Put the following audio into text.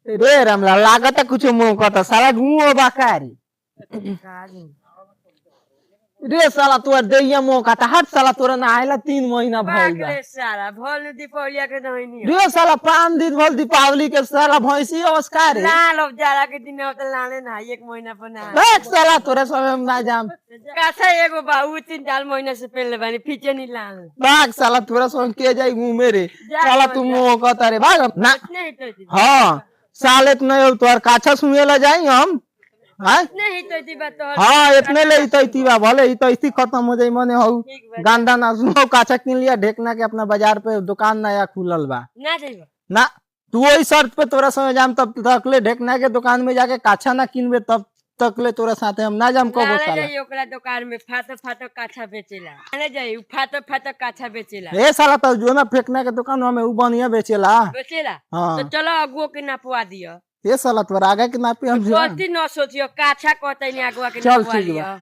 रे रामला लागत कुछ मुंह कहता साला घूमो बाकारी रे साला तोर दैया मुंह कहता हट साला तोरा नहायला 3 महीना भइल बा साला भल दीपावली के नहीं रे साला 5 दिन भल दीपावली के साला भैंसी अवस्कार रे लाल अब जाड़ा के दिन अब लाने ना 1 महीना पर ना देख साला तोरे समय में ना जाम कासा एगो बाऊ 3-4 महीना से पहले बानी पीछे नहीं लाल भाग साला तोरा संग के जाई घूमे रे साला तू मुंह कहता रे भाग ना नहीं तो हां साले त नहीं तोर काछा सुनेला जाई हम हां नहीं तो दी बात हां इतने ले तैती बा भले ही तैती खत्म हो जाई मने हौ गांदा ना सुनो काछा किन लिया ढेकना के अपना बाजार पे दुकान नया खुलल बा ना जाइबा ना तू वही शर्त पे तोरा संग जाम तब तक ले ढेकना के दुकान में जाके काछा ना किनबे तब तक ले तोरा साथे हम ना जाम कबो साला जाई ओकरा दुकान में फाटो काछा बेचेला आने जाई फाटो काछा बेचेला ए साला त जो ना फेंकना के दुकान में उ बनिया बेचेला तो चलो अगुओ के नापवा दियो ए साला तोरा आगे के नापे हम सोची न सोचियो काछा कहते नहीं अगुआ के चल नापवा ठीक लियो बा